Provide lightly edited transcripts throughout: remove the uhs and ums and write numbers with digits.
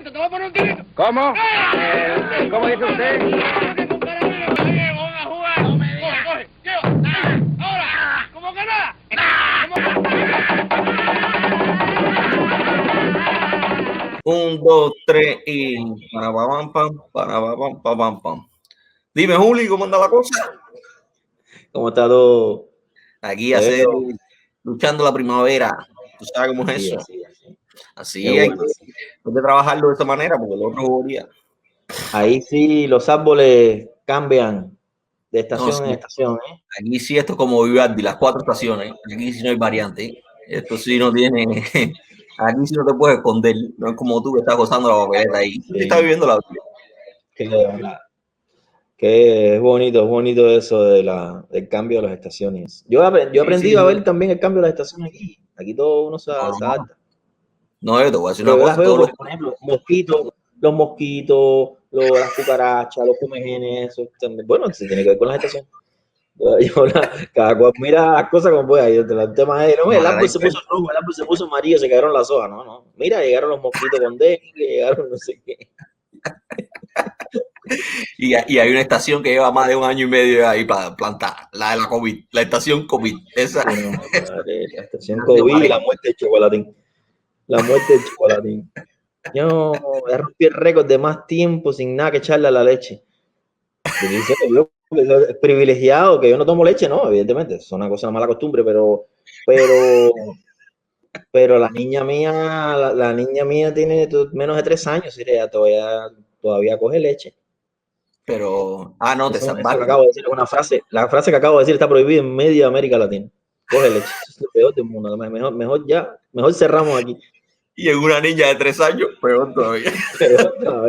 tirito, te voy a poner un tirito. ¿Cómo? ¿Cómo dice usted? Coge, lleva. Ahora, como que nada. Un, dos, tres y pam. Dime, Juli, ¿cómo anda la cosa? ¿Cómo está todo? Aquí hacer, luchando la primavera. ¿Tú sabes cómo es eso? Así hay que trabajarlo de esta manera, porque el otro día. Ahí sí los árboles cambian de estación en estación, ¿eh? Aquí sí esto es como Vivaldi, las 4 estaciones. Aquí sí no hay variante. Esto sí no tiene. Aquí sí no te puedes esconder. No es como tú que estás gozando la papeleta ahí. Tú sí estás viviendo la vida. Que es bonito eso del cambio de las estaciones. Yo he aprendido a ver también el cambio de las estaciones aquí. Aquí todo uno se adapta. No, yo te voy a decir Pero una yo cosa. las veo, por ejemplo, los mosquitos, las cucarachas, los comejenes, eso también. Bueno, se tiene que ver con las estaciones. Cada cual mira las cosas como pueda. El tema es, no, el árbol se puso rojo, el árbol se puso amarillo, se cayeron las hojas. No. Mira, llegaron los mosquitos con dengue, llegaron no sé qué. Y hay una estación que lleva más de 1 año y medio ahí para plantar, la de la COVID, la estación COVID. Esa. La estación COVID y la muerte de Chocolatín. Yo rompí el récord de más tiempo sin nada que echarle a la leche. Yo, privilegiado, que yo no tomo leche, no, evidentemente, es una cosa, una mala costumbre, pero la niña mía tiene menos de 3 años, y ella todavía coge leche. Pero, no, te eso salvaste. que acabo de decir es una frase, la frase que acabo de decir está prohibida en media América Latina. Coge leche, eso es lo peor del mundo. Mejor cerramos aquí. Y en una niña de 3 años, peor todavía.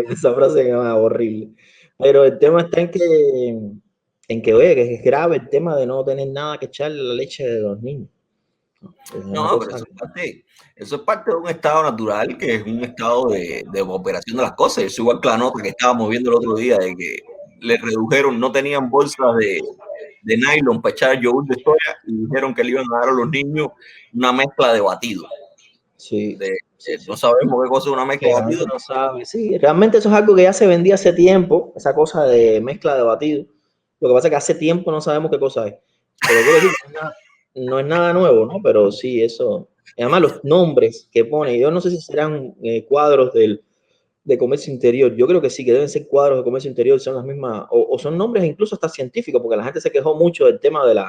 Esa frase es horrible. Pero el tema está oye, que es grave el tema de no tener nada que echarle a la leche de los niños. No, pero eso es parte de un estado natural, que es un estado de operación de las cosas. Es igual que la nota que estábamos viendo el otro día, de que le redujeron, no tenían bolsas de nylon para echar yogur de soya y dijeron que le iban a dar a los niños una mezcla de batido. Sí. No sabemos qué cosa es una mezcla de batido. No sabe. Sí, realmente eso es algo que ya se vendía hace tiempo, esa cosa de mezcla de batido. Lo que pasa es que hace tiempo no sabemos qué cosa es. Pero quiero decir, no es nada nuevo, ¿no? Pero sí, eso. Además, los nombres que pone, yo no sé si serán cuadros de comercio interior. Yo creo que sí, que deben ser cuadros de comercio interior, son las mismas, o son nombres incluso hasta científicos, porque la gente se quejó mucho del tema del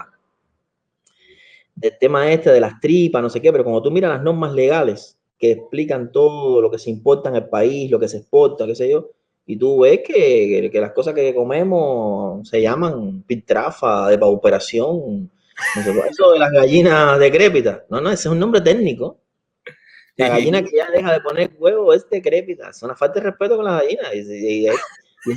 tema de las tripas, no sé qué, pero cuando tú miras las normas legales que explican todo lo que se importa en el país, lo que se exporta, qué sé yo, y tú ves que las cosas que comemos se llaman piltrafa, depauperación, no sé, eso de las gallinas decrépitas, no, ese es un nombre técnico. La gallina que ya deja de poner huevo es decrépita, es una falta de respeto con las gallinas, y es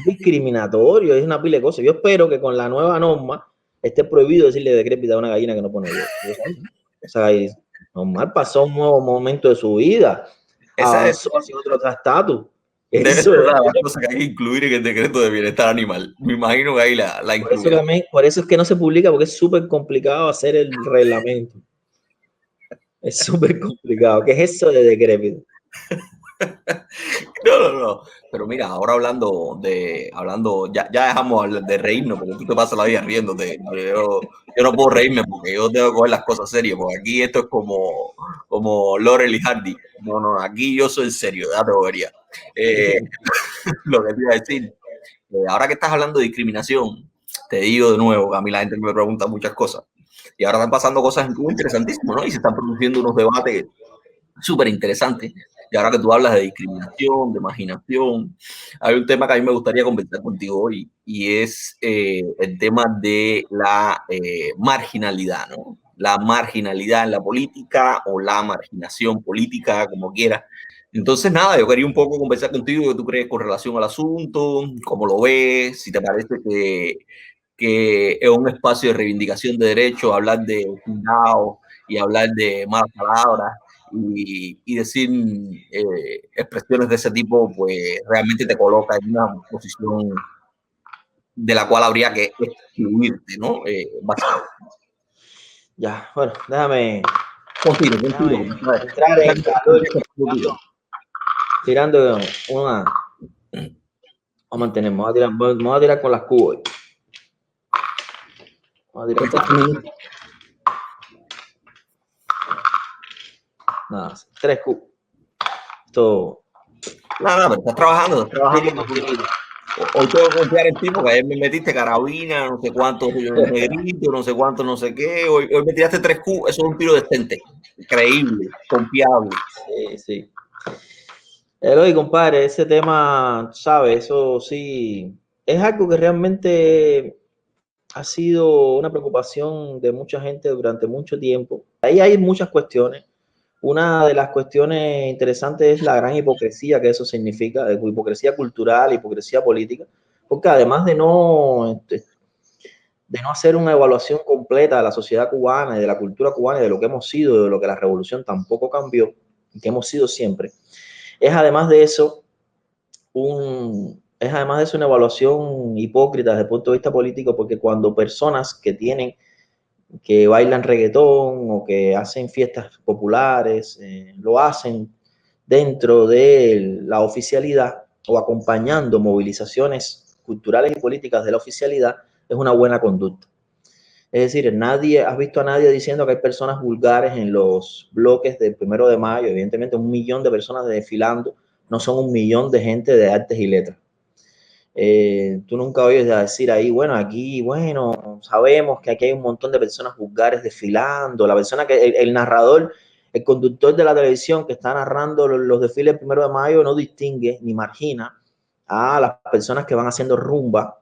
discriminatorio, es una pila de cosas. Yo espero que con la nueva norma esté prohibido decirle decrépita a una gallina que no pone huevo. O sea, normal pasó un nuevo momento de su vida, avanzó hacia otro estatus. Debe ser una de las cosas que hay que incluir en el decreto de bienestar animal. Me imagino que ahí la incluirá. Por eso es que no se publica, porque es súper complicado hacer el reglamento. Es súper complicado. ¿Qué es eso de decrépito? No. Pero mira, ahora ya dejamos de reírnos, porque tú te pasas la vida riéndote. Yo no puedo reírme porque yo tengo que coger las cosas serias, porque aquí esto es como Laurel y Hardy. No, aquí yo soy serio, ya te vería. Lo que te iba a decir, ahora que estás hablando de discriminación, te digo de nuevo, que a mí la gente me pregunta muchas cosas. Y ahora están pasando cosas interesantísimas, ¿no? Y se están produciendo unos debates súper interesantes. Y ahora que tú hablas de discriminación, de marginación, hay un tema que a mí me gustaría conversar contigo hoy, y es el tema de la marginalidad, ¿no? La marginalidad en la política o la marginación política, como quieras. Entonces, nada, yo quería un poco conversar contigo, qué tú crees con relación al asunto, cómo lo ves, si te parece que es un espacio de reivindicación de derechos, hablar de cuidado y hablar de malas palabras y decir expresiones de ese tipo, pues realmente te coloca en una posición de la cual habría que excluirte, ¿no? Básicamente. Ya, bueno, déjame Continúa. entrar en calor. tirando una. Vamos a mantener, vamos a tirar con las Q. Vamos a tirar con nada, 3 Q. Todo. Nada, pero estás trabajando. Hoy tengo que confiar en ti porque ayer me metiste carabina, no sé cuánto negrito, no sé cuánto, no sé qué. Hoy me tiraste 3 Q, eso es un tiro decente. Increíble, confiable. Sí, sí. Eloy, compadre, ese tema, ¿sabes? Eso sí, es algo que realmente ha sido una preocupación de mucha gente durante mucho tiempo. Ahí hay muchas cuestiones. Una de las cuestiones interesantes es la gran hipocresía que eso significa, hipocresía cultural, hipocresía política, porque además de no hacer una evaluación completa de la sociedad cubana y de la cultura cubana y de lo que hemos sido, de lo que la revolución tampoco cambió, y que hemos sido siempre, es además de eso una evaluación hipócrita desde el punto de vista político, porque cuando personas que bailan reggaetón o que hacen fiestas populares, lo hacen dentro de la oficialidad o acompañando movilizaciones culturales y políticas de la oficialidad, es una buena conducta. Es decir, has visto a nadie diciendo que hay personas vulgares en los bloques del 1 de mayo. Evidentemente, 1 millón de personas desfilando no son 1 millón de gente de artes y letras. Tú nunca oyes decir ahí, bueno, aquí, bueno, sabemos que aquí hay un montón de personas vulgares desfilando. La persona el narrador, el conductor de la televisión que está narrando los desfiles del 1 de mayo no distingue ni margina a las personas que van haciendo rumba,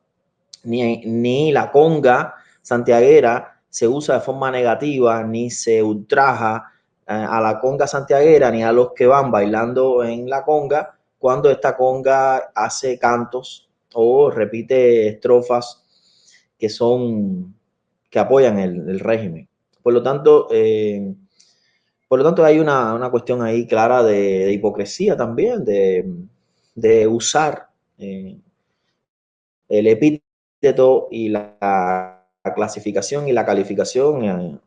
ni la conga santiaguera se usa de forma negativa, ni se ultraja a la conga santiaguera, ni a los que van bailando en la conga, cuando esta conga hace cantos o repite estrofas que apoyan el régimen. Por lo tanto, hay una cuestión ahí clara de hipocresía también, de usar el epíteto y la clasificación y la calificación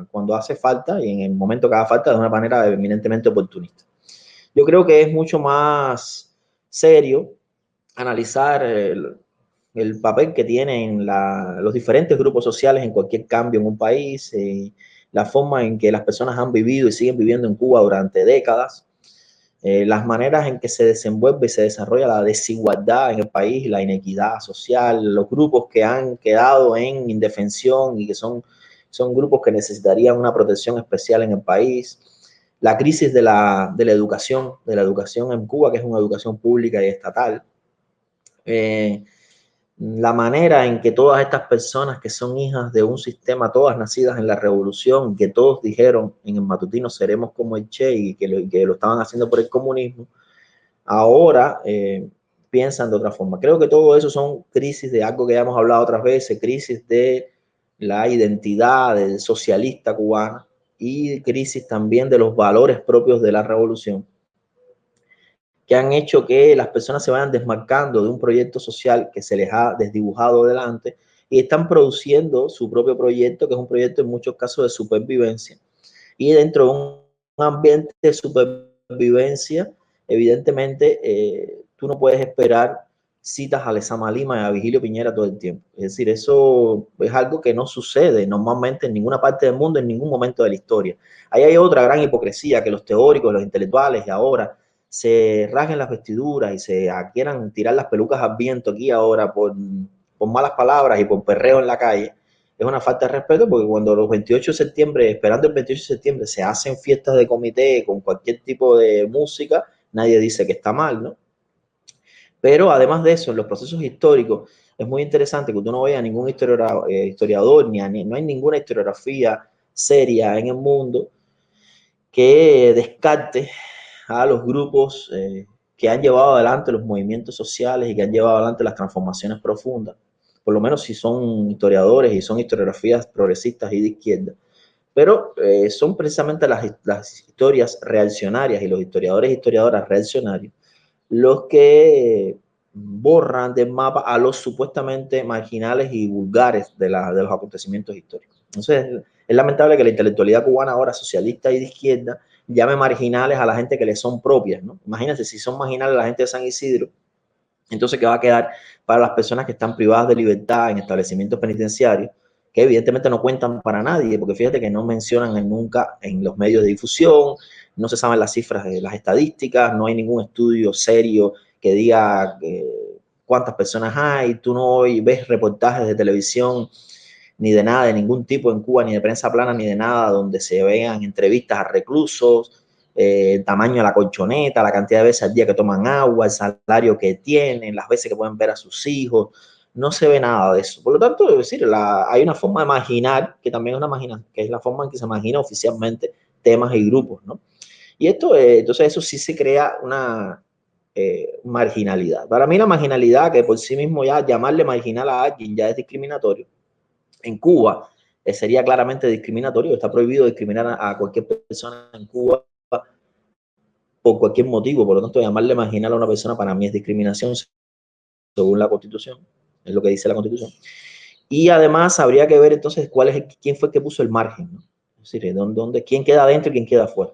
cuando hace falta y en el momento que haga falta de una manera eminentemente oportunista. Yo creo que es mucho más serio analizar el papel que tienen los diferentes grupos sociales en cualquier cambio en un país, la forma en que las personas han vivido y siguen viviendo en Cuba durante décadas, las maneras en que se desenvuelve y se desarrolla la desigualdad en el país, la inequidad social, los grupos que han quedado en indefensión y que son grupos que necesitarían una protección especial en el país, la crisis de la educación en Cuba, que es una educación pública y estatal, la manera en que todas estas personas que son hijas de un sistema, todas nacidas en la revolución, que todos dijeron en el matutino seremos como el Che y que lo estaban haciendo por el comunismo, ahora piensan de otra forma. Creo que todo eso son crisis de algo que ya hemos hablado otras veces, crisis de la identidad del socialista cubana y crisis también de los valores propios de la revolución, que han hecho que las personas se vayan desmarcando de un proyecto social que se les ha desdibujado delante y están produciendo su propio proyecto, que es un proyecto en muchos casos de supervivencia. Y dentro de un ambiente de supervivencia, evidentemente, tú no puedes esperar citas a Lezama Lima y a Vigilio Piñera todo el tiempo. Es decir, eso es algo que no sucede normalmente en ninguna parte del mundo, en ningún momento de la historia. Ahí hay otra gran hipocresía, que los teóricos, los intelectuales de ahora se rasguen las vestiduras y se quieran tirar las pelucas al viento aquí ahora por malas palabras y por perreo en la calle. Es una falta de respeto porque cuando los 28 de septiembre, esperando el 28 de septiembre, se hacen fiestas de comité con cualquier tipo de música, nadie dice que está mal, ¿no? Pero además de eso, en los procesos históricos, es muy interesante que tú no veas a ningún historiador, no hay ninguna historiografía seria en el mundo que descarte a los grupos que han llevado adelante los movimientos sociales y que han llevado adelante las transformaciones profundas, por lo menos si son historiadores y son historiografías progresistas y de izquierda. Pero son precisamente las historias reaccionarias y los historiadores e historiadoras reaccionarios los que borran del mapa a los supuestamente marginales y vulgares de los acontecimientos históricos. Entonces, es lamentable que la intelectualidad cubana ahora socialista y de izquierda llame marginales a la gente que les son propias, ¿no? Imagínense, si son marginales la gente de San Isidro, entonces, ¿qué va a quedar para las personas que están privadas de libertad en establecimientos penitenciarios, que evidentemente no cuentan para nadie, porque fíjate que no mencionan nunca en los medios de difusión, no se saben las cifras de las estadísticas, no hay ningún estudio serio que diga cuántas personas hay, tú no ves reportajes de televisión ni de nada, de ningún tipo en Cuba, ni de prensa plana, ni de nada, donde se vean entrevistas a reclusos, el tamaño de la colchoneta, la cantidad de veces al día que toman agua, el salario que tienen, las veces que pueden ver a sus hijos. No se ve nada de eso. Por lo tanto, es decir, hay una forma de imaginar, que también es una imaginación, que es la forma en que se imagina oficialmente temas y grupos, ¿no? Y esto, entonces eso sí se crea una marginalidad. Para mí la marginalidad, que por sí mismo ya llamarle marginal a alguien ya es discriminatorio. En Cuba sería claramente discriminatorio, está prohibido discriminar a cualquier persona en Cuba por cualquier motivo, por lo tanto llamarle marginal a una persona para mí es discriminación según la Constitución, es lo que dice la Constitución. Y además habría que ver entonces quién fue el que puso el margen, ¿no? Es decir, quién queda adentro y quién queda afuera.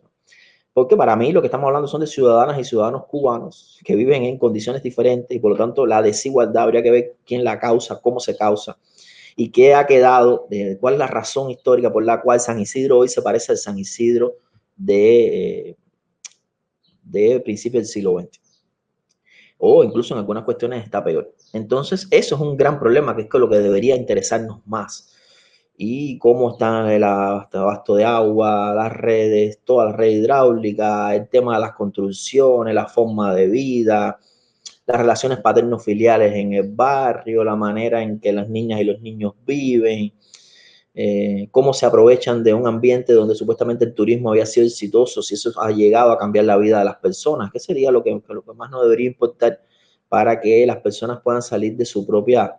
Porque para mí lo que estamos hablando son de ciudadanas y ciudadanos cubanos que viven en condiciones diferentes y por lo tanto la desigualdad habría que ver quién la causa, cómo se causa y qué ha quedado, cuál es la razón histórica por la cual San Isidro hoy se parece al San Isidro de principios del siglo XX. O incluso en algunas cuestiones está peor. Entonces, eso es un gran problema, que es lo que debería interesarnos más. Y cómo está el abasto de agua, las redes, toda la red hidráulica, el tema de las construcciones, la forma de vida, las relaciones paterno-filiales en el barrio, la manera en que las niñas y los niños viven, cómo se aprovechan de un ambiente donde supuestamente el turismo había sido exitoso, si eso ha llegado a cambiar la vida de las personas, ¿qué sería lo que más nos debería importar para que las personas puedan salir de su propia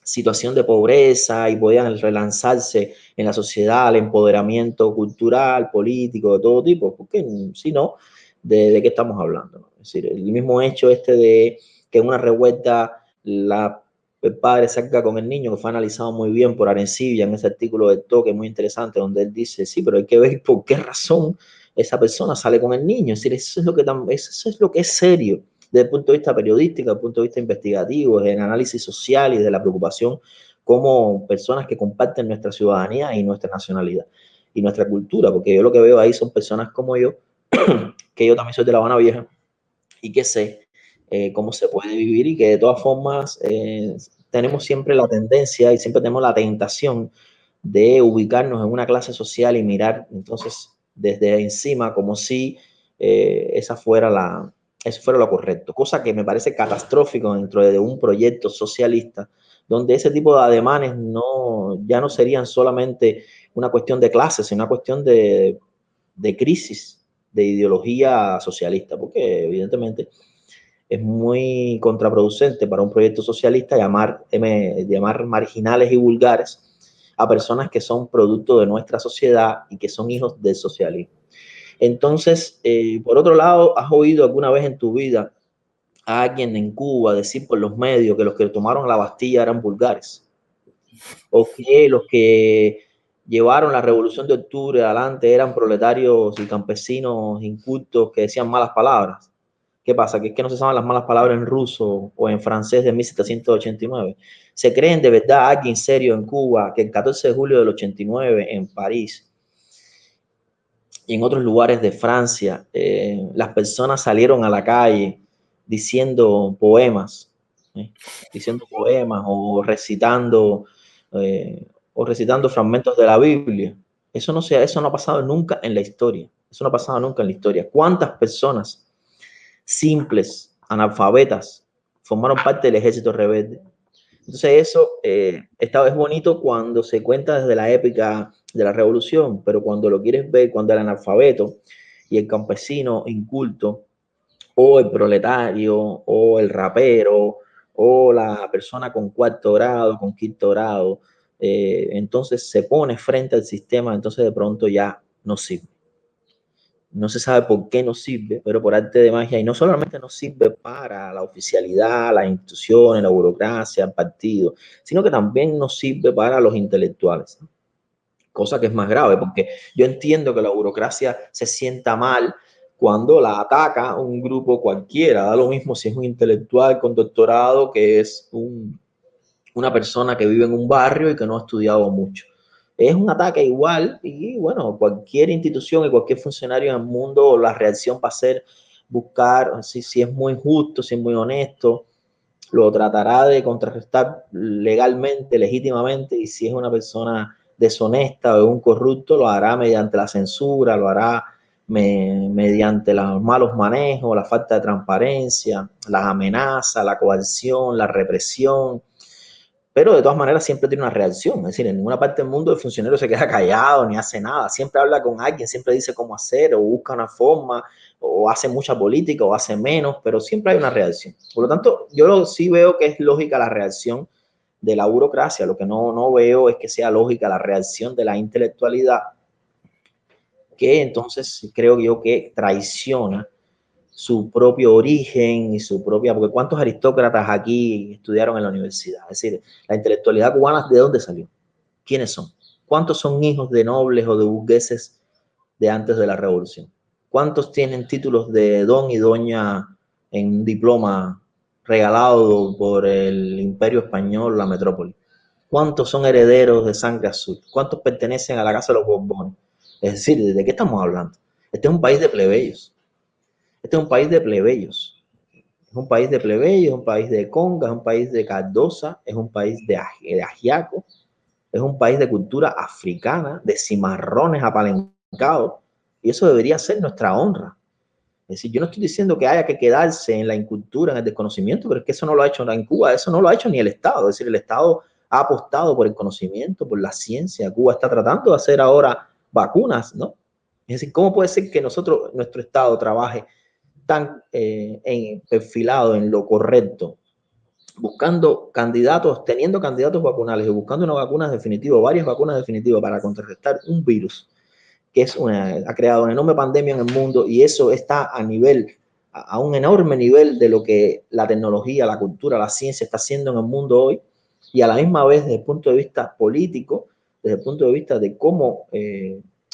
situación de pobreza y puedan relanzarse en la sociedad, el empoderamiento cultural, político, de todo tipo? Porque si no, ¿de qué estamos hablando? Es decir, el mismo hecho de que en una revuelta el padre salga con el niño, que fue analizado muy bien por Arencibia en ese artículo del Toque, muy interesante, donde él dice, sí, pero hay que ver por qué razón esa persona sale con el niño. Es decir, eso es lo que es serio desde el punto de vista periodístico, desde el punto de vista investigativo, desde el análisis social y de la preocupación como personas que comparten nuestra ciudadanía y nuestra nacionalidad y nuestra cultura, porque yo lo que veo ahí son personas como yo, que yo también soy de La Habana Vieja y que sé cómo se puede vivir y que de todas formas tenemos siempre la tendencia y siempre tenemos la tentación de ubicarnos en una clase social y mirar entonces desde encima como si eso fuera lo correcto, cosa que me parece catastrófico dentro de un proyecto socialista donde ese tipo de ademanes ya no serían solamente una cuestión de clases, sino una cuestión de crisis de ideología socialista, porque evidentemente es muy contraproducente para un proyecto socialista llamar marginales y vulgares a personas que son producto de nuestra sociedad y que son hijos del socialismo. Entonces, por otro lado, ¿has oído alguna vez en tu vida a alguien en Cuba decir por los medios que los que tomaron la Bastilla eran vulgares? ¿O que los que llevaron la Revolución de Octubre adelante eran proletarios y campesinos incultos que decían malas palabras? ¿Qué pasa? Que es que no se saben las malas palabras en ruso o en francés de 1789. ¿Se creen de verdad alguien serio en Cuba que el 14 de julio del 89 en París y en otros lugares de Francia las personas salieron a la calle diciendo poemas, o recitando fragmentos de la Biblia? Eso no ha pasado nunca en la historia. Eso no ha pasado nunca en la historia. ¿Cuántas personas simples, analfabetas, formaron parte del ejército rebelde? Entonces eso es bonito cuando se cuenta desde la época de la revolución, pero cuando lo quieres ver, cuando el analfabeto y el campesino inculto, o el proletario, o el rapero, o la persona con cuarto grado, con quinto grado, entonces se pone frente al sistema, entonces de pronto ya no sirve. No se sabe por qué no sirve, pero por arte de magia, y no solamente no sirve para la oficialidad, las instituciones, la burocracia, el partido, sino que también nos sirve para los intelectuales. cosa que es más grave, porque yo entiendo que la burocracia se sienta mal cuando la ataca un grupo cualquiera, da lo mismo si es un intelectual con doctorado que es una persona que vive en un barrio y que no ha estudiado mucho. Es un ataque igual y bueno, cualquier institución y cualquier funcionario en el mundo, la reacción va a ser buscar si es muy justo, si es muy honesto, lo tratará de contrarrestar legalmente, legítimamente, y si es una persona deshonesta o un corrupto, lo hará mediante la censura, lo hará mediante los malos manejos, la falta de transparencia, las amenazas, la coerción, la represión. Pero de todas maneras siempre tiene una reacción. Es decir, en ninguna parte del mundo el funcionario se queda callado ni hace nada. Siempre habla con alguien, siempre dice cómo hacer o busca una forma o hace mucha política o hace menos, pero siempre hay una reacción. Por lo tanto, yo sí veo que es lógica la reacción de la burocracia. Lo que no veo es que sea lógica la reacción de la intelectualidad, que entonces creo yo que traiciona su propio origen y su propia, porque ¿cuántos aristócratas aquí estudiaron en la universidad? Es decir, la intelectualidad cubana, ¿de dónde salió? ¿Quiénes son? ¿Cuántos son hijos de nobles o de burgueses de antes de la revolución? ¿Cuántos tienen títulos de don y doña en un diploma regalado por el Imperio Español, la metrópoli? ¿Cuántos son herederos de sangre azul? ¿Cuántos pertenecen a la casa de los Borbones? Es decir, ¿de qué estamos hablando? Este es un país de plebeyos. Este es un país de plebeyos. Es un país de plebeyos, es un país de conga, es un país de Cardosa, es un país de ajiaco, es un país de cultura africana, de cimarrones apalencados, y eso debería ser nuestra honra. Es decir, yo no estoy diciendo que haya que quedarse en la incultura, en el desconocimiento, pero es que eso no lo ha hecho en Cuba, eso no lo ha hecho ni el Estado. Es decir, el Estado ha apostado por el conocimiento, por la ciencia. Cuba está tratando de hacer ahora vacunas, ¿no? Es decir, ¿cómo puede ser que nuestro Estado trabaje tan perfilado en lo correcto, buscando candidatos, teniendo candidatos vacunales y buscando una vacuna definitiva, varias vacunas definitivas para contrarrestar un virus que ha creado una enorme pandemia en el mundo, y eso está a un enorme nivel de lo que la tecnología, la cultura, la ciencia está haciendo en el mundo hoy, y a la misma vez desde el punto de vista político, desde el punto de vista de cómo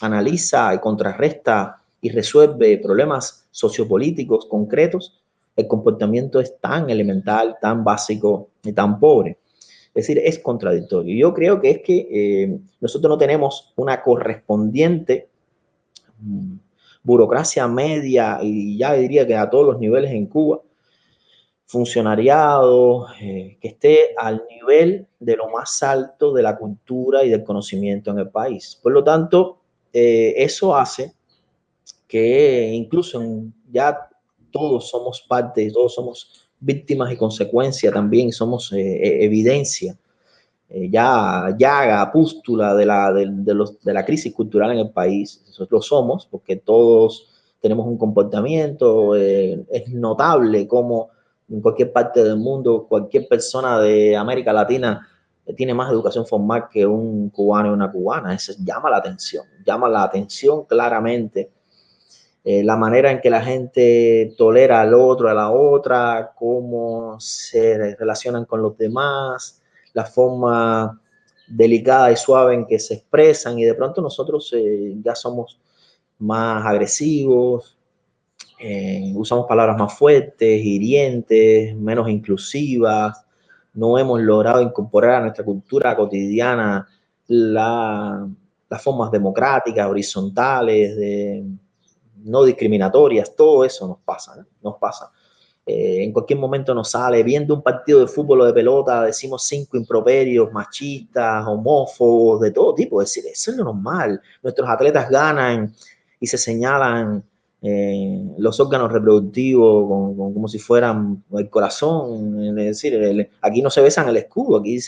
analiza y contrarresta y resuelve problemas sociopolíticos concretos, el comportamiento es tan elemental, tan básico y tan pobre. Es decir, es contradictorio. Yo creo que es que nosotros no tenemos una correspondiente burocracia media, y ya diría que a todos los niveles en Cuba, funcionariado, que esté al nivel de lo más alto de la cultura y del conocimiento en el país. Por lo tanto, eso hace que incluso ya todos somos parte, todos somos víctimas y consecuencia también, somos evidencia, llaga, pústula de la crisis cultural en el país. Nosotros lo somos porque todos tenemos un comportamiento, es notable como en cualquier parte del mundo, cualquier persona de América Latina tiene más educación formal que un cubano y una cubana. Eso llama la atención claramente. La manera en que la gente tolera al otro, a la otra, cómo se relacionan con los demás, la forma delicada y suave en que se expresan, y de pronto nosotros ya somos más agresivos, usamos palabras más fuertes, hirientes, menos inclusivas. No hemos logrado incorporar a nuestra cultura cotidiana las formas democráticas, horizontales, no discriminatorias. Todo eso nos pasa, ¿no? Nos pasa. En cualquier momento nos sale, viendo un partido de fútbol o de pelota, decimos 5 improperios, machistas, homófobos, de todo tipo. Es decir, eso es lo normal. Nuestros atletas ganan y se señalan los órganos reproductivos como si fueran el corazón. Es decir, aquí no se besan el escudo, aquí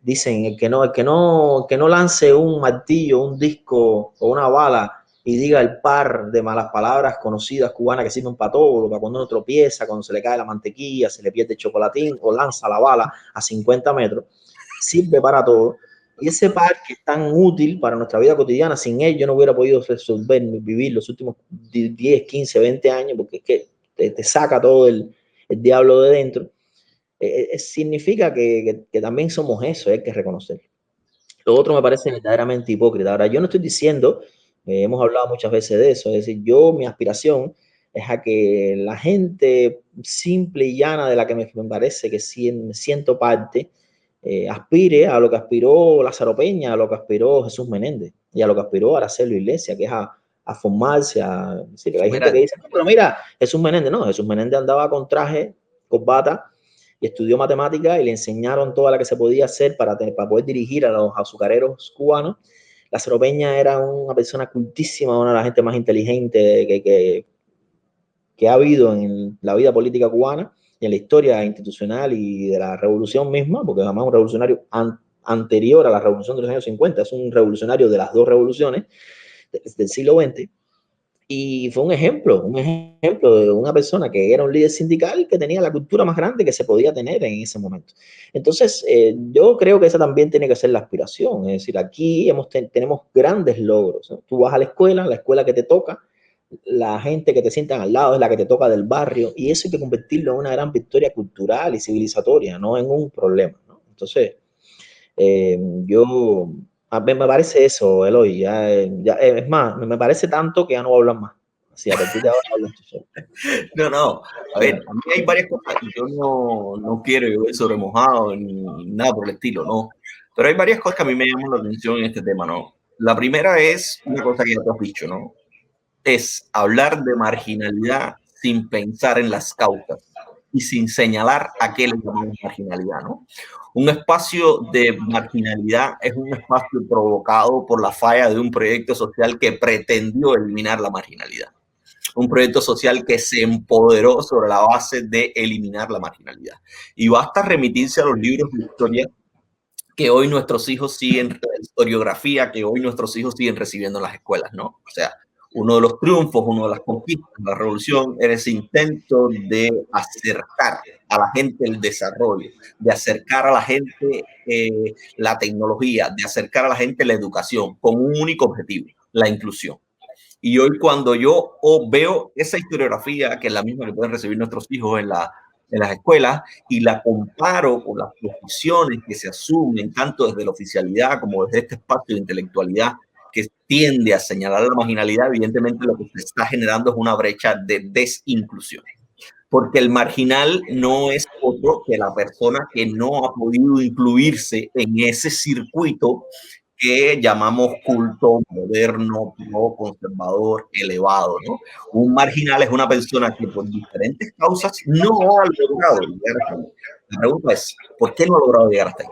dicen el que no lance un martillo, un disco o una bala y diga el par de malas palabras conocidas cubanas que sirven para todo, para cuando uno tropieza, cuando se le cae la mantequilla, se le pierde el chocolatín o lanza la bala a 50 metros, sirve para todo. Y ese par que es tan útil para nuestra vida cotidiana, sin él yo no hubiera podido resolver, vivir los últimos 10, 15, 20 años, porque es que te saca todo el diablo de dentro. Significa que también somos eso, hay que reconocer. Lo otro me parece verdaderamente hipócrita. Ahora, yo no estoy diciendo, hemos hablado muchas veces de eso, es decir, mi aspiración es a que la gente simple y llana de la que me parece que siento parte, aspire a lo que aspiró Lázaro Peña, a lo que aspiró Jesús Menéndez y a lo que aspiró Araceli Iglesias, que es a formarse. Sí, hay gente que dice, no, pero mira, Jesús Menéndez andaba con traje, corbata, y estudió matemáticas y le enseñaron toda la que se podía hacer para poder dirigir a los azucareros cubanos. Lázaro Peña era una persona cultísima, una de las gente más inteligente que ha habido en la vida política cubana y en la historia institucional y de la revolución misma, porque además es un revolucionario anterior a la revolución de los años 50, es un revolucionario de las dos revoluciones del siglo XX. Y fue un ejemplo de una persona que era un líder sindical que tenía la cultura más grande que se podía tener en ese momento. Entonces, yo creo que esa también tiene que ser la aspiración. Es decir, aquí tenemos grandes logros, ¿no? Tú vas a la escuela que te toca, la gente que te sientan al lado es la que te toca del barrio, y eso hay que convertirlo en una gran victoria cultural y civilizatoria, no en un problema, ¿no? Entonces, yo... A mí me parece eso, Eloy. Es más, me parece tanto que ya no voy a hablar más. Así, a partir de ahora hablo tú solo. No. A ver, a mí hay varias cosas que yo no quiero llover sobre mojado ni nada por el estilo, no. Pero hay varias cosas que a mí me llaman la atención en este tema, ¿no? La primera es una cosa que ya te has dicho, ¿no? Es hablar de marginalidad sin pensar en las causas y sin señalar a qué le llamamos marginalidad, ¿no? Un espacio de marginalidad es un espacio provocado por la falla de un proyecto social que pretendió eliminar la marginalidad. Un proyecto social que se empoderó sobre la base de eliminar la marginalidad. Y basta remitirse a los libros de historia que hoy nuestros hijos siguen, historiografía que hoy nuestros hijos siguen recibiendo en las escuelas, ¿no? O sea, uno de los triunfos, una de las conquistas de la revolución era ese intento de acercar a la gente el desarrollo, de acercar a la gente la tecnología, de acercar a la gente la educación, con un único objetivo, la inclusión. Y hoy cuando yo veo esa historiografía, que es la misma que pueden recibir nuestros hijos en las escuelas, y la comparo con las posiciones que se asumen tanto desde la oficialidad como desde este espacio de intelectualidad que tiende a señalar la marginalidad, evidentemente lo que se está generando es una brecha de desinclusión. Porque el marginal no es otro que la persona que no ha podido incluirse en ese circuito que llamamos culto moderno, no conservador, elevado, ¿no? Un marginal es una persona que por diferentes causas no ha logrado llegar hasta ahí. La pregunta es, ¿por qué no ha logrado llegar hasta ahí?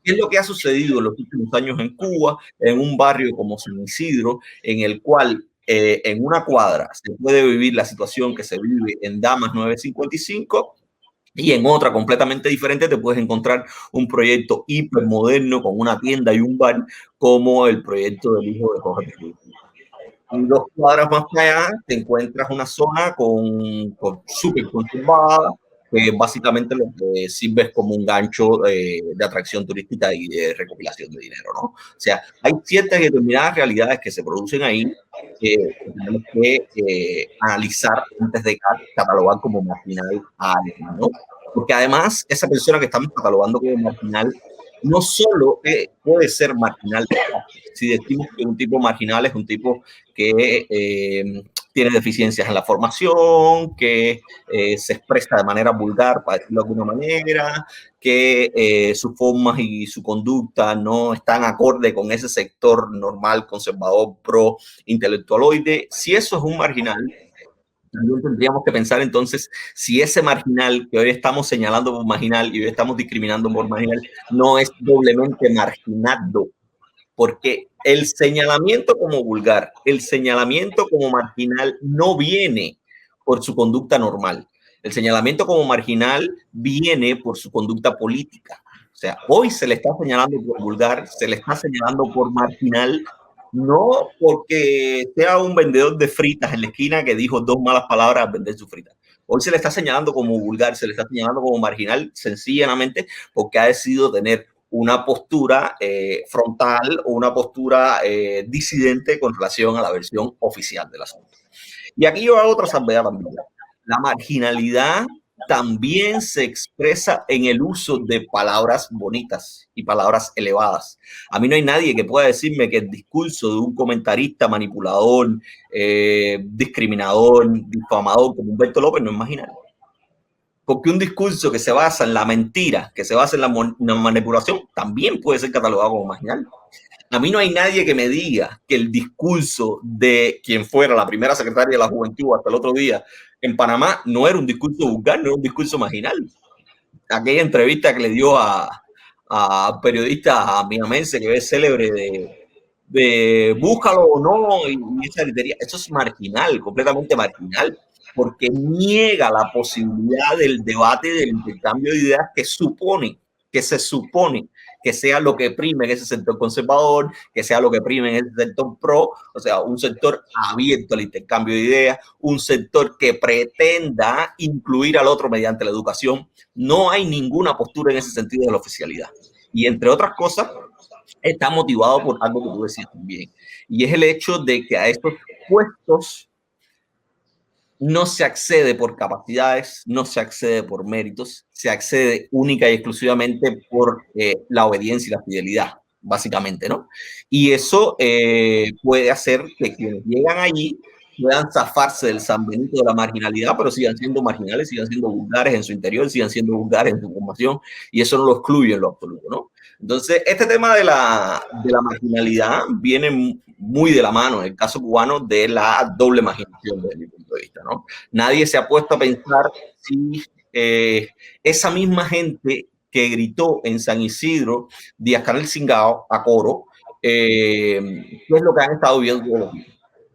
¿Qué es lo que ha sucedido en los últimos años en Cuba, en un barrio como San Isidro, en el cual en una cuadra se puede vivir la situación que se vive en Damas 955 y en otra completamente diferente te puedes encontrar un proyecto hipermoderno con una tienda y un bar como el proyecto del hijo de Jorge Cruz? Y 2 cuadras más allá te encuentras una zona súper conservada, que básicamente lo que sirve es como un gancho de atracción turística y de recopilación de dinero, ¿no? O sea, hay ciertas y determinadas realidades que se producen ahí que tenemos que analizar antes de catalogar como marginal a alguien, ¿no? Porque además, esa persona que estamos catalogando como marginal no solo puede ser marginal. Si decimos que un tipo marginal es un tipo que tiene deficiencias en la formación, que se expresa de manera vulgar, para decirlo de alguna manera, que sus formas y su conducta no están acorde con ese sector normal, conservador, pro intelectualoide. Si eso es un marginal, también tendríamos que pensar entonces si ese marginal que hoy estamos señalando por marginal y hoy estamos discriminando por marginal no es doblemente marginado, porque el señalamiento como vulgar, el señalamiento como marginal no viene por su conducta normal. El señalamiento como marginal viene por su conducta política. O sea, hoy se le está señalando por vulgar, se le está señalando por marginal, no porque sea un vendedor de fritas en la esquina que dijo 2 malas palabras al vender sus fritas. Hoy se le está señalando como vulgar, se le está señalando como marginal, sencillamente porque ha decidido tener una postura frontal o una postura disidente con relación a la versión oficial del asunto. Y aquí yo hago otra salvedad también. La marginalidad también se expresa en el uso de palabras bonitas y palabras elevadas. A mí no hay nadie que pueda decirme que el discurso de un comentarista manipulador, discriminador, difamador como Humberto López no es marginal. Porque un discurso que se basa en la mentira, que se basa en la manipulación, también puede ser catalogado como marginal. A mí no hay nadie que me diga que el discurso de quien fuera la primera secretaria de la Juventud hasta el otro día en Panamá no era un discurso vulgar, no era un discurso marginal. Aquella entrevista que le dio a periodista miamense que es célebre de búscalo o no, y esa gritería, eso es marginal, completamente marginal, porque niega la posibilidad del debate, del intercambio de ideas que se supone que sea lo que prime en ese sector conservador, que sea lo que prime en ese sector pro, o sea, un sector abierto al intercambio de ideas, un sector que pretenda incluir al otro mediante la educación. No hay ninguna postura en ese sentido de la oficialidad. Y entre otras cosas, está motivado por algo que tú decías también, y es el hecho de que a estos puestos no se accede por capacidades, no se accede por méritos, se accede única y exclusivamente por la obediencia y la fidelidad, básicamente, ¿no? Y eso puede hacer que quienes llegan allí puedan zafarse del San Benito de la marginalidad, pero sigan siendo marginales, sigan siendo vulgares en su interior, sigan siendo vulgares en su formación, y eso no lo excluye en lo absoluto, ¿no? Entonces, este tema de la marginalidad viene muy de la mano, en el caso cubano, de la doble marginación desde mi punto de vista, ¿no? Nadie se ha puesto a pensar si esa misma gente que gritó en San Isidro, Díaz-Canel Cingao, a coro, ¿qué es lo que han estado viviendo todos los días?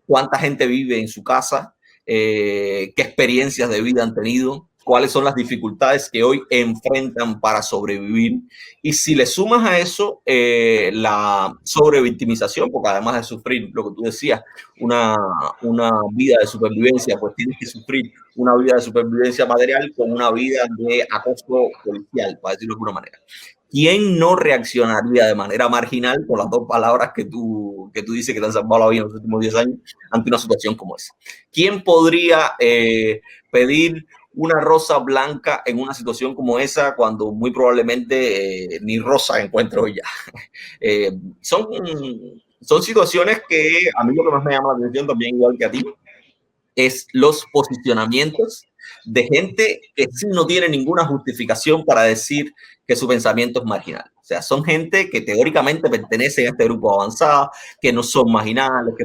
¿Cuánta gente vive en su casa? ¿Qué experiencias de vida han tenido? ¿Cuáles son las dificultades que hoy enfrentan para sobrevivir? Y si le sumas a eso la sobrevictimización, porque además de sufrir lo que tú decías, una vida de supervivencia, pues tienes que sufrir una vida de supervivencia material con una vida de acoso policial, para decirlo de alguna manera. ¿Quién no reaccionaría de manera marginal con las dos palabras que tú dices que te han salvado la vida en los últimos 10 años ante una situación como esa? ¿Quién podría pedir una rosa blanca en una situación como esa cuando muy probablemente ni rosa encuentro ya? Son situaciones que a mí lo que más me llama la atención también, igual que a ti, es los posicionamientos de gente que sí no tiene ninguna justificación para decir que su pensamiento es marginal. O sea, son gente que teóricamente pertenece a este grupo avanzado, que no son marginales, que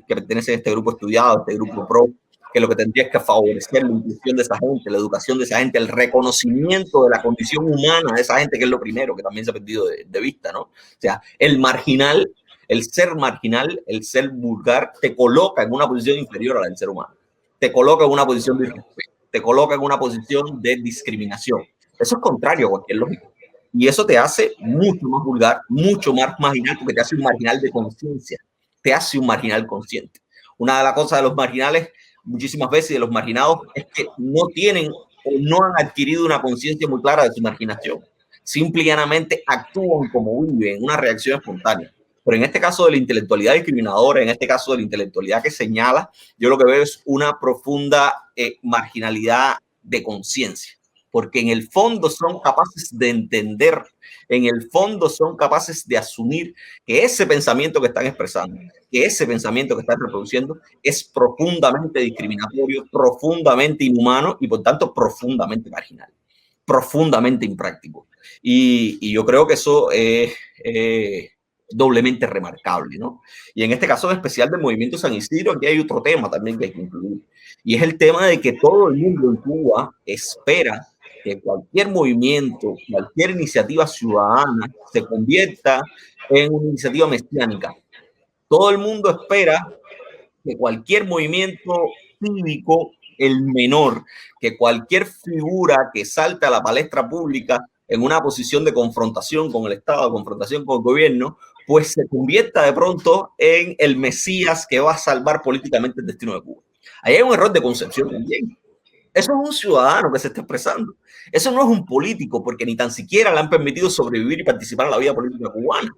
pertenecen a este grupo estudiado, a este grupo pro, que lo que tendría es que favorecer la inclusión de esa gente, la educación de esa gente, el reconocimiento de la condición humana de esa gente, que es lo primero que también se ha perdido de vista, ¿no? O sea, el marginal, el ser marginal, el ser vulgar, te coloca en una posición inferior a la del ser humano. Te coloca en una posición de irrespeto, te coloca en una posición de discriminación. Eso es contrario a cualquier lógica. Y eso te hace mucho más vulgar, mucho más marginal, porque te hace un marginal de conciencia, te hace un marginal consciente. Una de las cosas de los marginales, muchísimas veces, de los marginados, es que no tienen o no han adquirido una conciencia muy clara de su marginación. Simple y llanamente actúan como viven, una reacción espontánea. Pero en este caso de la intelectualidad discriminadora, en este caso de la intelectualidad que señala, yo lo que veo es una profunda marginalidad de conciencia, porque en el fondo son capaces de entender, en el fondo son capaces de asumir que ese pensamiento que están expresando, que ese pensamiento que están reproduciendo es profundamente discriminatorio, profundamente inhumano y por tanto profundamente marginal, profundamente impráctico. Y yo creo que eso es doblemente remarcable, ¿no? Y en este caso en especial del movimiento San Isidro, aquí hay otro tema también que hay que incluir, y es el tema de que todo el mundo en Cuba espera que cualquier movimiento, cualquier iniciativa ciudadana se convierta en una iniciativa mesiánica. Todo el mundo espera que cualquier movimiento cívico, el menor, que cualquier figura que salte a la palestra pública en una posición de confrontación con el Estado, de confrontación con el gobierno, pues se convierta de pronto en el Mesías que va a salvar políticamente el destino de Cuba. Ahí hay un error de concepción también. Eso es un ciudadano que se está expresando. Eso no es un político, porque ni tan siquiera le han permitido sobrevivir y participar en la vida política cubana.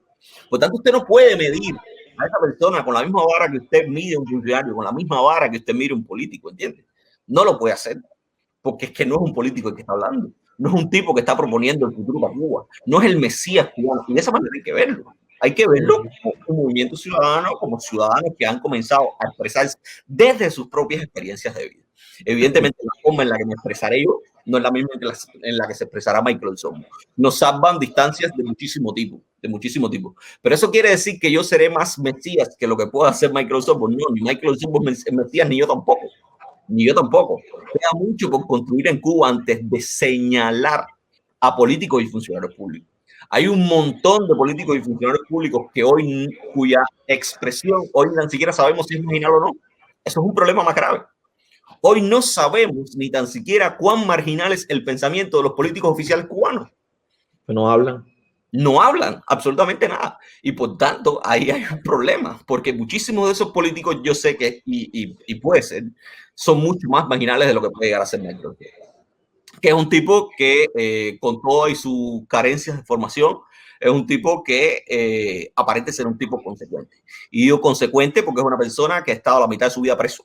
Por tanto, usted no puede medir a esa persona con la misma vara que usted mide un funcionario, con la misma vara que usted mide un político, ¿entiende? No lo puede hacer. porque es que no es un político el que está hablando, no es un tipo que está proponiendo el futuro para Cuba, no es el Mesías cubano, y de esa manera hay que verlo. Hay que verlo como un movimiento ciudadano, como ciudadanos que han comenzado a expresarse desde sus propias experiencias de vida. Evidentemente, la forma en la que me expresaré yo no es la misma en la que se expresará Michael Sommo. Nos salvan distancias de muchísimo tipo, Pero eso quiere decir que yo seré más Mesías que lo que pueda hacer Michael Sommo. No, ni Michael Sommo es Mesías, ni yo tampoco. Queda mucho por construir en Cuba antes de señalar a políticos y funcionarios públicos. Hay un montón de políticos y funcionarios públicos que hoy, cuya expresión hoy ni siquiera sabemos si es marginal o no. Eso es un problema más grave. Hoy no sabemos ni tan siquiera cuán marginal es el pensamiento de los políticos oficiales cubanos. No hablan. No hablan absolutamente nada. Y por tanto, ahí hay un problema, porque muchísimos de esos políticos, yo sé que, y puede ser, son mucho más marginales de lo que puede llegar a ser Michael, que es un tipo que, con todas y sus carencias de formación, es un tipo que aparente ser un tipo consecuente. Y digo consecuente porque es una persona que ha estado la mitad de su vida preso.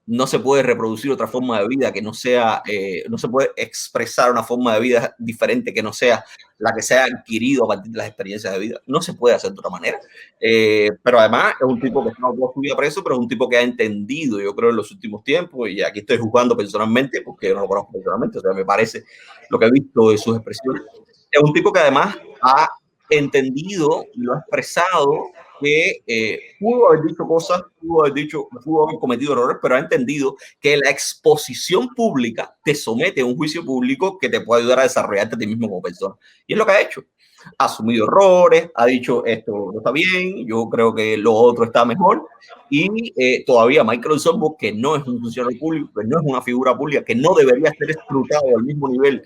No se puede reproducir otra forma de vida que no sea, no se puede expresar una forma de vida diferente que no sea la que se ha adquirido a partir de las experiencias de vida. No se puede hacer de otra manera. Pero además es un tipo que está toda su vida preso, pero es un tipo que ha entendido, yo creo, en los últimos tiempos, y aquí estoy juzgando personalmente, porque yo no lo conozco personalmente, o sea, me parece lo que he visto de sus expresiones. Es un tipo que además ha entendido y lo ha expresado que pudo haber dicho cosas, pudo haber cometido errores, pero ha entendido que la exposición pública te somete a un juicio público que te puede ayudar a desarrollarte a ti mismo como persona. Y es lo que ha hecho. Ha asumido errores, ha dicho esto no está bien, yo creo que lo otro está mejor. Y todavía Michael Sommo, que no es un funcionario público, que no es una figura pública, que no debería ser escrutado al mismo nivel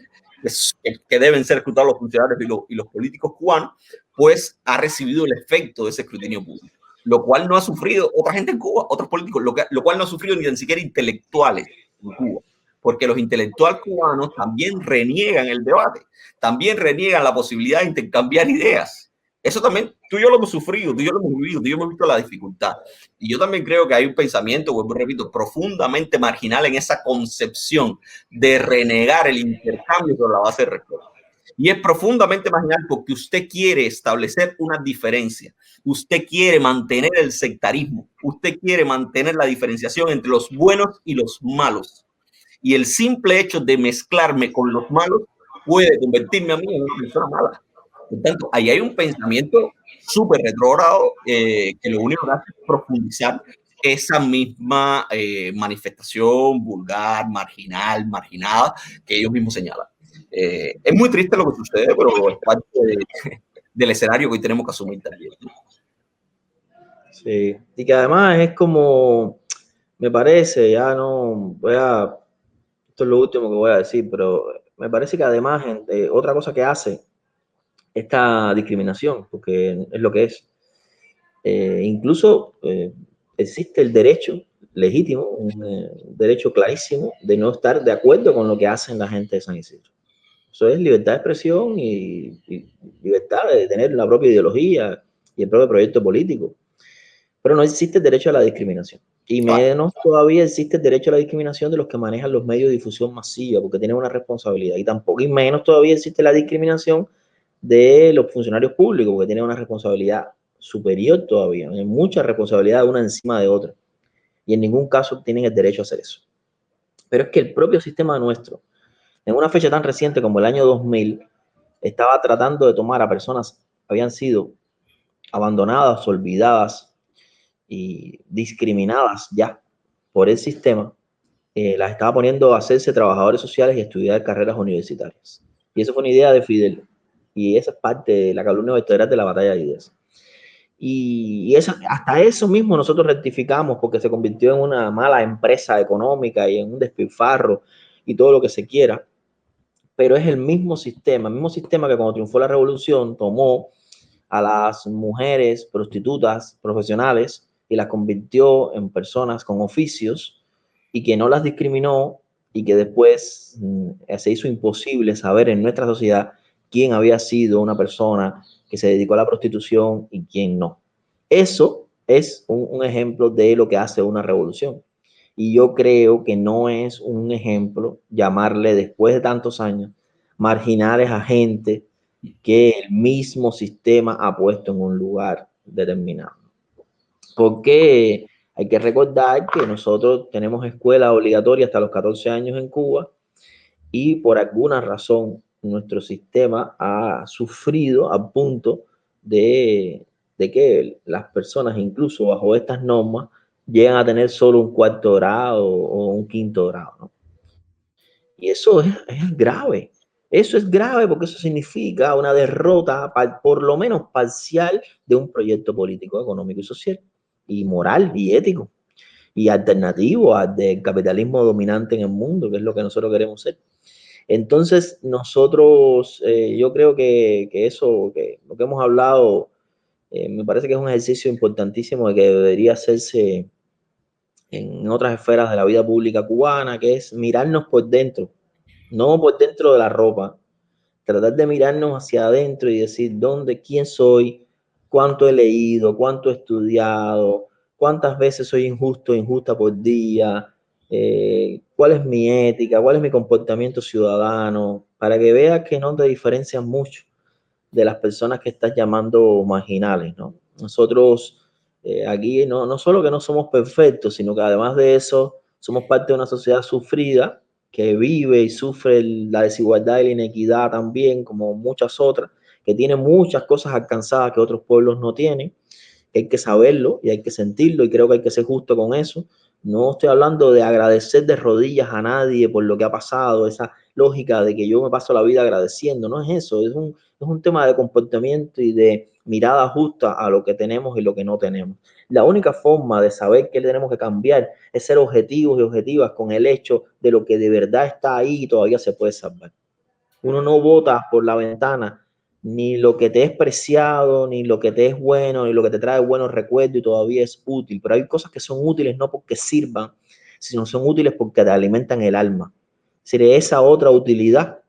que deben ser escrutados los funcionarios y los políticos cubanos, pues ha recibido el efecto de ese escrutinio público, lo cual no ha sufrido otra gente en Cuba, otros políticos, lo cual no ha sufrido ni siquiera intelectuales en Cuba, porque los intelectuales cubanos también reniegan el debate, también reniegan la posibilidad de intercambiar ideas. Eso también, tú y yo lo hemos sufrido, tú y yo lo hemos vivido, tú y yo hemos visto la dificultad. Y yo también creo que hay un pensamiento, vuelvo y repito, profundamente marginal en esa concepción de renegar el intercambio sobre la base de respeto. Y es profundamente marginal porque usted quiere establecer una diferencia, usted quiere mantener el sectarismo, usted quiere mantener la diferenciación entre los buenos y los malos. Y el simple hecho de mezclarme con los malos puede convertirme a mí en una persona mala. Por tanto, ahí hay un pensamiento súper retrógrado que lo único que hace es profundizar esa misma manifestación vulgar, marginada que ellos mismos señalan. Es muy triste lo que sucede, pero es parte del escenario que hoy tenemos que asumir también. Sí, y que además es como, me parece, ya no voy a, esto es lo último que voy a decir, pero me parece que además otra cosa que hace esta discriminación, porque es lo que es, incluso existe el derecho legítimo, un derecho clarísimo de no estar de acuerdo con lo que hacen la gente de San Isidro. Eso es libertad de expresión y libertad de tener la propia ideología y el propio proyecto político. Pero no existe el derecho a la discriminación. Y menos todavía existe el derecho a la discriminación de los que manejan los medios de difusión masiva, porque tienen una responsabilidad. Y tampoco, y menos todavía existe la discriminación de los funcionarios públicos, porque tienen una responsabilidad superior todavía. Hay mucha responsabilidad una encima de otra. Y en ningún caso tienen el derecho a hacer eso. Pero es que el propio sistema nuestro, en una fecha tan reciente como el año 2000, estaba tratando de tomar a personas que habían sido abandonadas, olvidadas y discriminadas ya por el sistema, las estaba poniendo a hacerse trabajadores sociales y estudiar carreras universitarias. Y eso fue una idea de Fidel. Y esa es parte de la columna vertebral de la batalla de ideas. Y eso, hasta eso mismo nosotros rectificamos porque se convirtió en una mala empresa económica y en un despilfarro y todo lo que se quiera. Pero es el mismo sistema que cuando triunfó la revolución tomó a las mujeres prostitutas profesionales y las convirtió en personas con oficios y que no las discriminó y que después se hizo imposible saber en nuestra sociedad quién había sido una persona que se dedicó a la prostitución y quién no. Eso es un ejemplo de lo que hace una revolución. Y yo creo que no es un ejemplo llamarle después de tantos años marginales a gente que el mismo sistema ha puesto en un lugar determinado. Porque hay que recordar que nosotros tenemos escuela obligatoria hasta los 14 años en Cuba y por alguna razón nuestro sistema ha sufrido a punto de que las personas, incluso bajo estas normas, llegan a tener solo un cuarto grado o un quinto grado, ¿no? Y eso es grave. Eso es grave porque eso significa una derrota, por lo menos parcial, de un proyecto político, económico y social, y moral y ético, y alternativo al del capitalismo dominante en el mundo, que es lo que nosotros queremos ser. Entonces, nosotros, yo creo que eso, que lo que hemos hablado, me parece que es un ejercicio importantísimo de que debería hacerse en otras esferas de la vida pública cubana, que es mirarnos por dentro, no por dentro de la ropa, tratar de mirarnos hacia adentro y decir dónde, quién soy, cuánto he leído, cuánto he estudiado, cuántas veces soy injusto, injusta por día, cuál es mi ética, cuál es mi comportamiento ciudadano, para que veas que no te diferencias mucho de las personas que estás llamando marginales, ¿no? Nosotros aquí no solo que no somos perfectos, sino que además de eso somos parte de una sociedad sufrida que vive y sufre la desigualdad y la inequidad también, como muchas otras, que tiene muchas cosas alcanzadas que otros pueblos no tienen, que hay que saberlo y hay que sentirlo y creo que hay que ser justo con eso. No estoy hablando de agradecer de rodillas a nadie por lo que ha pasado, esa lógica de que yo me paso la vida agradeciendo, no es eso, es un tema de comportamiento y de mirada justa a lo que tenemos y lo que no tenemos. La única forma de saber qué tenemos que cambiar es ser objetivos y objetivas con el hecho de lo que de verdad está ahí y todavía se puede salvar. Uno no vota por la ventana ni lo que te es preciado, ni lo que te es bueno, ni lo que te trae buenos recuerdos y todavía es útil. Pero hay cosas que son útiles no porque sirvan, sino son útiles porque te alimentan el alma. Si de esa otra utilidad,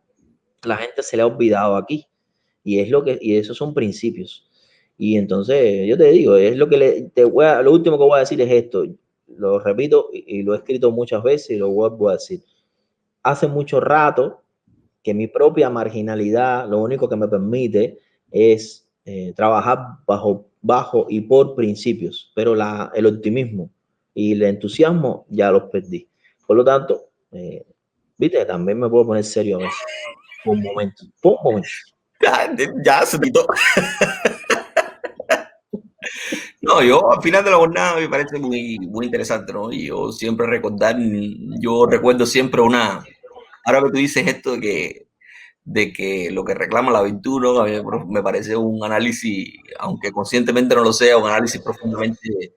la gente se le ha olvidado aquí. Y esos son principios. Y entonces, yo te digo, es lo que lo último que voy a decir es esto. Lo repito y lo he escrito muchas veces y lo vuelvo a decir. Hace mucho rato que mi propia marginalidad lo único que me permite es trabajar bajo y por principios, pero el optimismo y el entusiasmo ya los perdí. Por lo tanto, viste, también me puedo poner serio a veces, por un momento, por un momento. Ya se quitó. No, yo al final de la jornada me parece muy, muy interesante, ¿no? Y yo recuerdo siempre ahora que tú dices esto de que lo que reclama la virtud, ¿no? A mí me parece un análisis, aunque conscientemente no lo sea, un análisis profundamente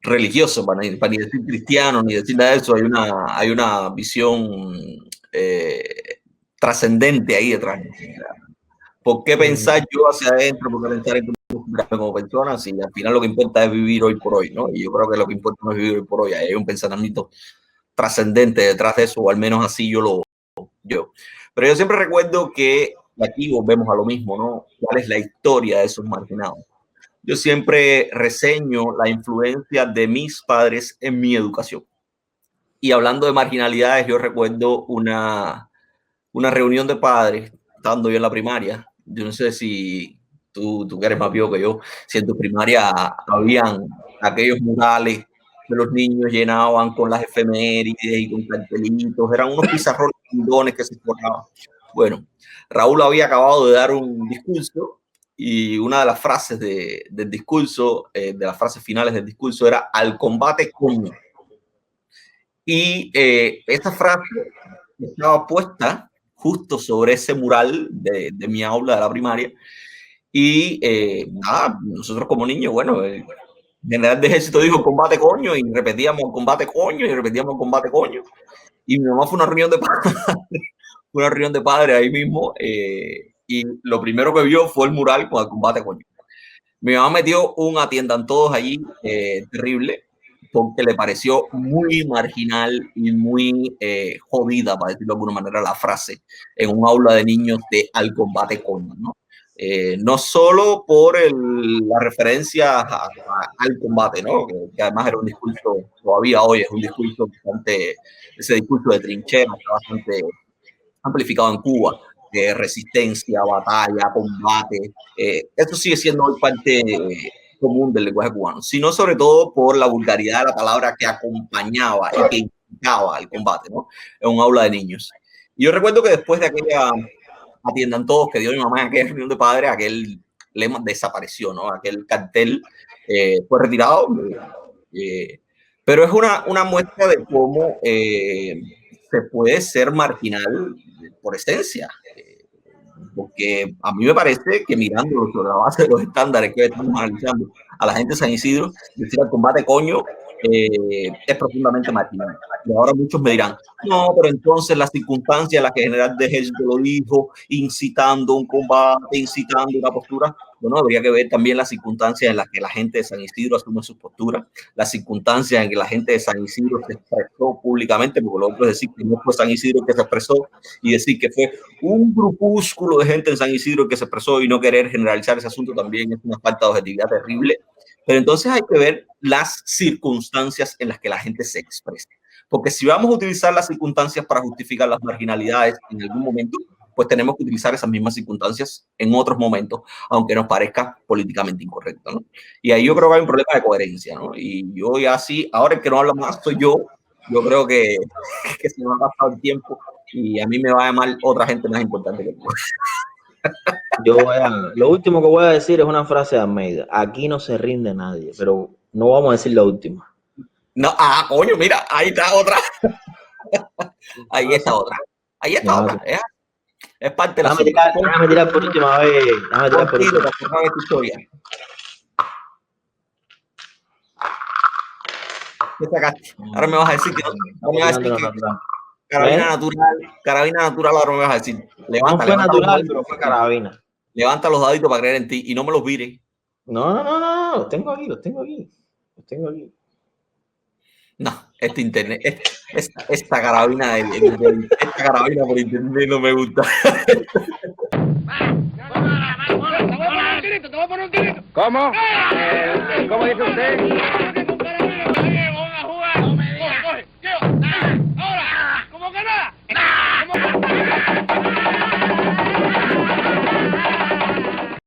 religioso, para ni decir cristiano, ni decir nada de eso. Hay una visión trascendente ahí detrás. ¿Por qué pensar yo hacia adentro? ¿Por qué pensar en como persona? Si al final lo que importa es vivir hoy por hoy, ¿no? Y yo creo que lo que importa no es vivir hoy por hoy. Hay un pensamiento trascendente detrás de eso, o al menos así yo. Pero yo siempre recuerdo que aquí volvemos a lo mismo, ¿no? ¿Cuál es la historia de esos marginados? Yo siempre reseño la influencia de mis padres en mi educación. Y hablando de marginalidades, yo recuerdo una reunión de padres, estando yo en la primaria. Yo no sé si tú que eres más viejo que yo, si en tu primaria habían aquellos murales que los niños llenaban con las efemérides y con cartelitos, eran unos pizarrones que se forraban. Bueno, Raúl había acabado de dar un discurso y una de las frases del discurso, de las frases finales del discurso era "al combate coño". Y esa frase estaba puesta justo sobre ese mural de mi aula de la primaria. Y nosotros como niños, bueno, el general de ejército dijo combate coño y repetíamos combate coño y repetíamos combate coño. Y mi mamá fue a una reunión de padres, una reunión de padres ahí mismo y lo primero que vio fue el mural con el combate coño. Mi mamá metió un atiendan todos allí terrible porque le pareció muy marginal y muy jodida, para decirlo de alguna manera, la frase en un aula de niños de al combate coño, ¿no? No solo por la referencia al combate, ¿no? Que además era un discurso, todavía hoy es un discurso bastante, ese discurso de trinchera está bastante amplificado en Cuba, de resistencia, batalla, combate. Eso sigue siendo hoy parte común del lenguaje cubano, sino sobre todo por la vulgaridad de la palabra que acompañaba y que indicaba el combate, ¿no? En un aula de niños. Y yo recuerdo que después de aquella atiendan todos que dio mi mamá en aquella reunión de padres, aquel lema desapareció, ¿no? Aquel cartel fue retirado, pero es una muestra de cómo se puede ser marginal por esencia. Porque a mí me parece que mirando sobre la base de los estándares que estamos analizando a la gente de San Isidro, decir al combate coño es profundamente marginal. Y ahora muchos me dirán, no, pero entonces las circunstancias en las que el general de ejército lo dijo, incitando un combate, incitando una postura, bueno, habría que ver también las circunstancias en las que la gente de San Isidro asume sus posturas, las circunstancias en que la gente de San Isidro se expresó públicamente, porque lo otro es decir que no fue San Isidro que se expresó y decir que fue un grupúsculo de gente en San Isidro que se expresó y no querer generalizar ese asunto también es una falta de objetividad terrible. Pero entonces hay que ver las circunstancias en las que la gente se expresa. Porque si vamos a utilizar las circunstancias para justificar las marginalidades en algún momento, pues tenemos que utilizar esas mismas circunstancias en otros momentos, aunque nos parezca políticamente incorrecto, ¿no? Y ahí yo creo que hay un problema de coherencia, ¿no? Y yo ya sí, ahora el que no habla más soy yo creo que se me ha pasado el tiempo y a mí me va a llamar otra gente más importante que yo. Lo último que voy a decir es una frase de Almeida. Aquí no se rinde nadie, pero no vamos a decir la última. No, coño, mira, ahí está otra. Ahí está otra. Ahí está otra. Es parte de la déjame tirar por última vez. Déjame tirar por última vez. ¿Qué sacaste? Ahora me vas a decir que carabina natural, ahora me vas a decir. No fue natural, pero fue carabina. Levanta los daditos para creer en ti y no me los vires. No, los tengo aquí. No, este internet, esta carabina esta carabina por internet no me gusta. Te voy a poner un tirito. ¿Cómo? ¿Cómo dice usted?